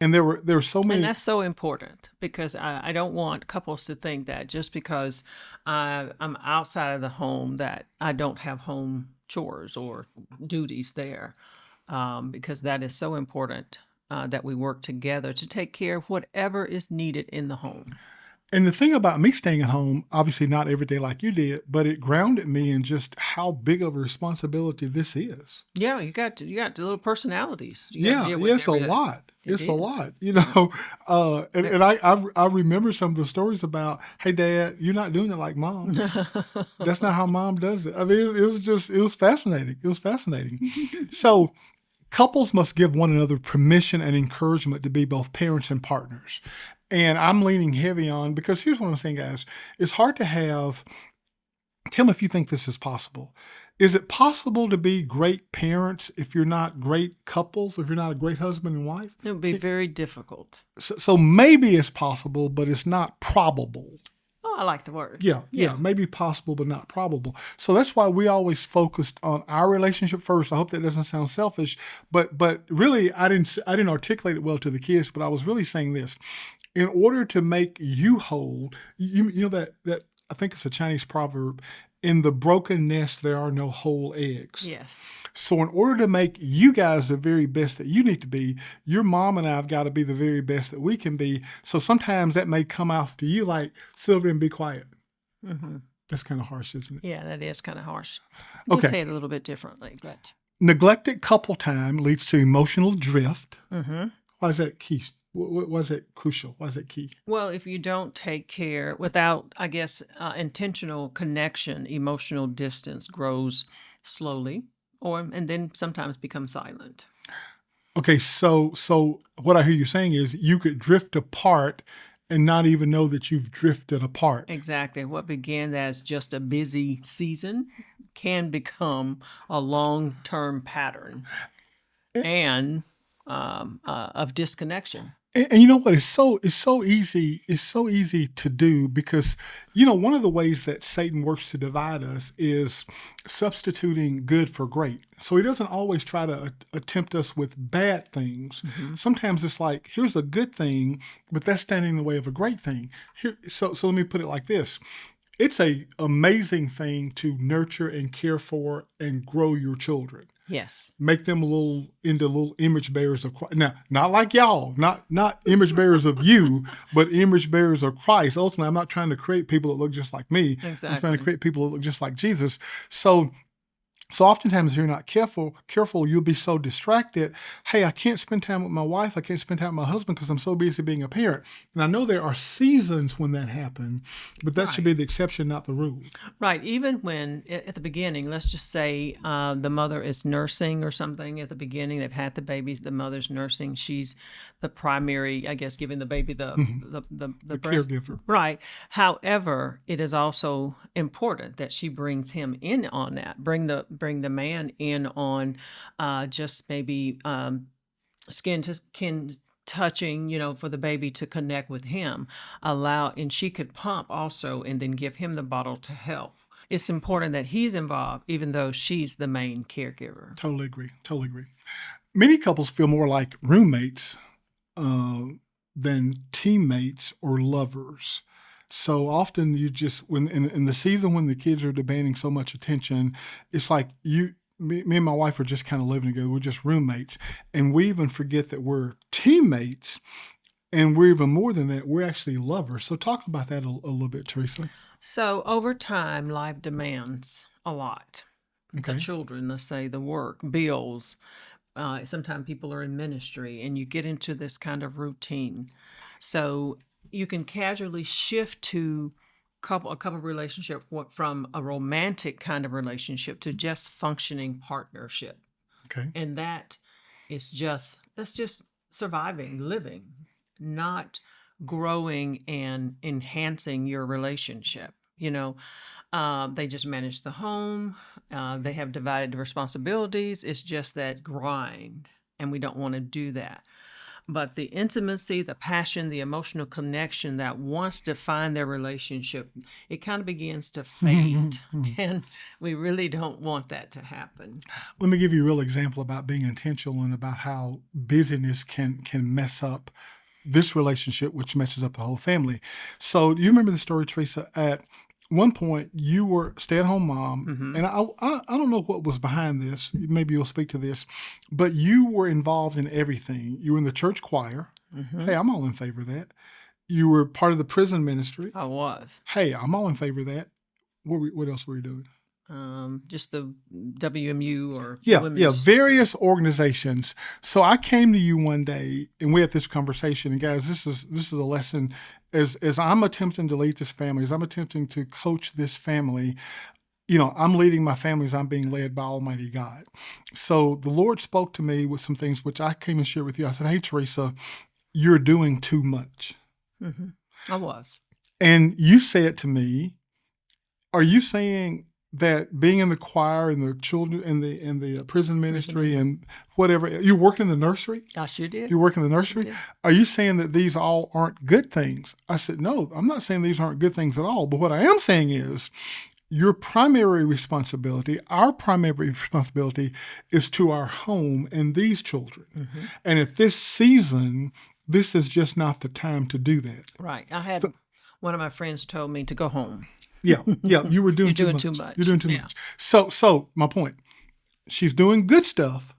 And there were so And many. that's so important because I don't want couples to think that just because I'm outside of the home that I don't have home chores or duties there, because that is so important that we work together to take care of whatever is needed in the home. And the thing about me staying at home, obviously not every day like you did, but it grounded me in just how big of a responsibility this is. Yeah, you got the little personalities you got to Yeah, deal yeah, with it's a every day. lot. It It's a is. lot, you Yeah. know. And, Ve- and I remember some of the stories about, hey, Dad, you're not doing it like Mom. That's not how Mom does it. I mean, it was fascinating. It was fascinating. So couples must give one another permission and encouragement to be both parents and partners. And I'm leaning heavy on because here's what I'm saying, guys. It's hard to have. Tell me if you think this is possible. Is it possible to be great parents if you're not great couples, if you're not a great husband and wife? It would be very difficult. So maybe it's possible, but it's not probable. Oh, I like the word. Yeah, yeah, Yeah. maybe possible, but not probable. So that's why we always focused on our relationship first. I hope that doesn't sound selfish, but really, I didn't articulate it well to the kids. But I was really saying this: in order to make you whole, you know that I think it's a Chinese proverb. In the broken nest, there are no whole eggs. Yes. So, in order to make you guys the very best that you need to be, your mom and I have got to be the very best that we can be. So, sometimes that may come off to you like, Sylvia, and be quiet. Hmm. That's kind of harsh, isn't it? Yeah, that is kind of harsh. I just Okay. say it a little bit differently, but Neglected couple time leads to emotional drift. hmm Why is that key? Why is that crucial? Why is that key? well, if you don't take care without, I guess, intentional connection, emotional distance grows slowly, or and then sometimes becomes silent. Okay, so what I hear you saying is you could drift apart and not even know that you've drifted apart. Exactly. What began as just a busy season can become a long-term pattern and of disconnection. And you know what? It's so easy to do because one of the ways that Satan works to divide us is substituting good for great. So he doesn't always try to attempt us with bad things. Hmm. Sometimes it's like here's a good thing, but that's standing in the way of a great thing. So let me put it like this: it's a amazing thing to nurture and care for and grow your children, Yes. make them into little image bearers of Christ. Now, not like y'all, not image bearers of you, but image bearers of Christ. Ultimately, I'm not trying to create people that look just like me. I'm trying to Exactly. create people that look just like Jesus. So oftentimes if you're not careful, you'll be so distracted. Hey, I can't spend time with my wife. I can't spend time with my husband because I'm so busy being a parent. And I know there are seasons when that happens, but that should Right. be the exception, not the rule. Right. Even when at the beginning, let's just say the mother is nursing or something at the beginning, they've had the babies, the mother's nursing, she's the primary, I guess, giving the baby Mhm. the The breast. caregiver. Right. However, it is also important that she brings him in on that, bring the man in on just maybe skin to skin touching, for the baby to connect with him, and she could pump also and then give him the bottle to help. It's important that he's involved even though she's the main caregiver. Totally agree. Totally agree. Many couples feel more like roommates uh, than teammates or lovers. So often you just when in the season when the kids are demanding so much attention, it's like me and my wife are just kind of living together. We're just roommates, and we even forget that we're teammates, and we're even more than that. We're actually lovers. So talk about that a little bit, Teresa. So over time, life demands a lot. The Okay. children, let's say, the work, bills. Sometimes people are in ministry, and you get into this kind of routine. So you can casually shift to a couple relationship from a romantic kind of relationship to just functioning partnership, Okay. and that's just surviving, living, not growing and enhancing your relationship. They just manage the home. They have divided the responsibilities. It's just that grind, and we don't want to do that. But the intimacy, the passion, the emotional connection that once defined their relationship, it kind of begins to fade. And we really don't want that to happen. Let me give you a real example about being intentional and about how busyness can mess up this relationship, which messes up the whole family. So you remember the story, Teresa? At one point, you were stay-at-home mom, and I don't know what was behind this. Maybe you'll speak to this, but you were involved in everything. You were in the church choir. Hey, I'm all in favor of that. You were part of the prison ministry. I was. Hey, I'm all in favor of that. What else were you doing? Just the WMU or Yeah, women's. various organizations. So I came to you one day and we had this conversation. And guys, this is a lesson as I'm attempting to lead this family, as I'm attempting to coach this family. I'm leading my family as I'm being led by Almighty God. So the Lord spoke to me with some things which I came and shared with you. I said, "Hey, Teresa, you're doing too much." I was. And you said to me, "Are you saying that being in the choir and the children and the prison ministry and whatever, you worked in the nursery? I sure did. You work in the nursery? did. Are you saying that these all aren't good things?" I said, "No, I'm not saying these aren't good things at all. But what I am saying is your primary responsibility, our primary responsibility is to our home and these children. And at this season, this is just not the time to do that." Right. I had one of my friends told me to go home. Yeah, you were doing, You're doing too too much. much. You're doing too Yeah. much. So my point, she's doing good stuff,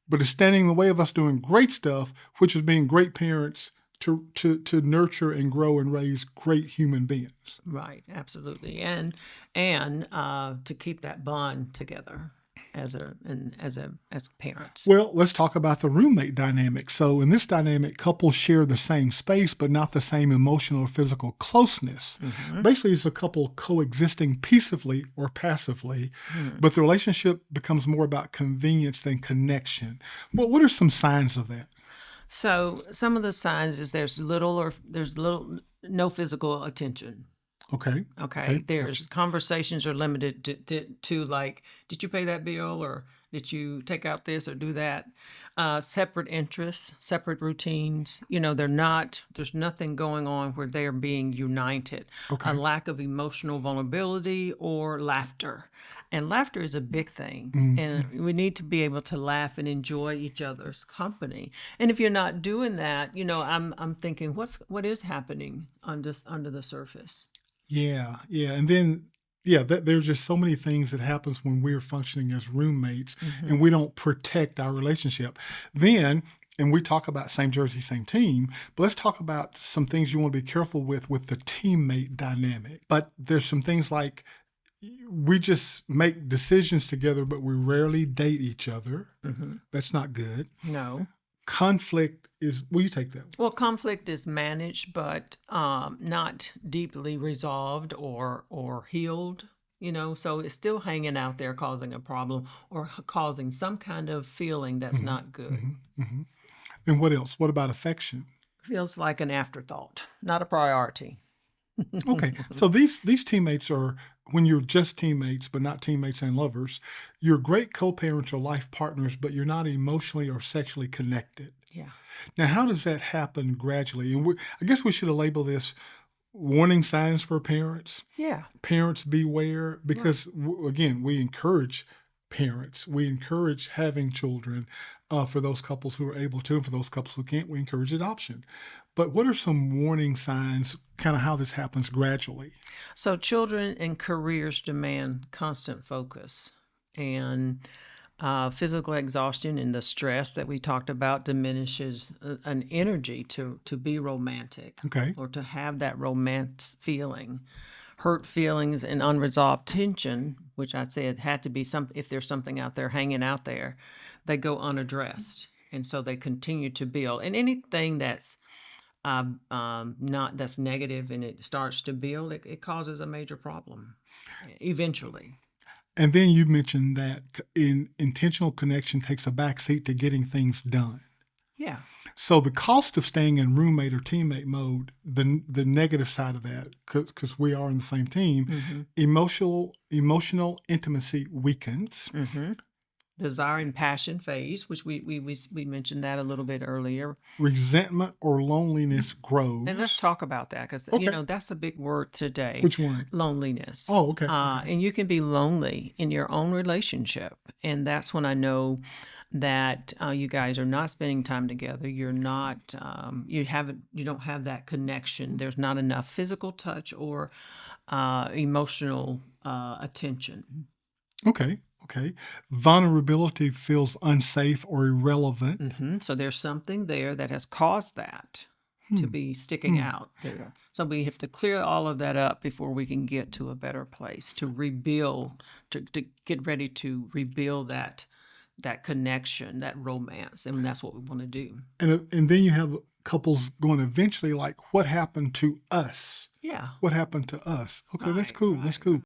but it's standing in the way of us doing great stuff, which is being great parents to nurture and grow and raise great human beings. Right. Absolutely. And to keep that bond together as parents. Well, let's talk about the roommate dynamic. So in this dynamic, couples share the same space, but not the same emotional or physical closeness. Basically, it's a couple coexisting peacefully or passively, but the relationship becomes more about convenience than connection. Well, what are some signs of that? So some of the signs is there's no physical attention. Okay. Okay. There's conversations are limited to like, did you pay that bill or did you take out this or do that? Separate interests, separate routines. There's nothing going on where they're being united. Okay. A lack of emotional vulnerability or laughter. And laughter is a big thing. And we need to be able to laugh and enjoy each other's company. And if you're not doing that, I'm thinking, what is happening under the surface? Yeah. And then, there's just so many things that happens when we're functioning as roommates and we don't protect our relationship. Then, and we talk about same jersey, same team, but let's talk about some things you want to be careful with the teammate dynamic. But there's some things like we just make decisions together, but we rarely date each other. That's not good. No. Conflict is, will you take that? Well, conflict is managed, but not deeply resolved or healed. So it's still hanging out there, causing a problem or causing some kind of feeling that's not good. And what else? What about affection? Feels like an afterthought, not a priority. Okay, so these teammates are, when you're just teammates, but not teammates and lovers, you're great co-parents or life partners, but you're not emotionally or sexually connected. Yeah. Now, how does that happen gradually? And I guess we should have labeled this warning signs for parents. Yeah. Parents beware, because again, we encourage parents. We encourage having children for those couples who are able to, and for those couples who can't, we encourage adoption. But what are some warning signs, kind of how this happens gradually? So children and careers demand constant focus, and physical exhaustion and the stress that we talked about diminishes an energy to be romantic, Okay. or to have that romance feeling. Hurt feelings and unresolved tension, which I said had to be if there's something out there hanging out there, they go unaddressed, and so they continue to build. And anything that's not that's negative and it starts to build, it causes a major problem eventually. And then you mentioned that intentional connection takes a backseat to getting things done. Yeah. So the cost of staying in roommate or teammate mode, the negative side of that, because we are in the same team, emotional intimacy weakens. desire and passion phase, which we mentioned that a little bit earlier. Resentment or loneliness And let's grows. talk about that because Okay. that's a big word today, Which one? loneliness. Oh, okay. Okay. And you can be lonely in your own relationship, and that's when I know that you guys are not spending time together. You're not, you don't have that connection. There's not enough physical touch or emotional attention. Okay. Okay. Vulnerability feels unsafe or irrelevant. So there's something there that has caused that to Hmm. be sticking out there. So we have to clear all of that up before we can get to a better place to rebuild, to get ready to rebuild that connection, that romance, and that's what we want to do. And then you have couples going eventually like, what happened to us? Yeah. What happened to us? Okay, that's Right, cool. That's right. cool.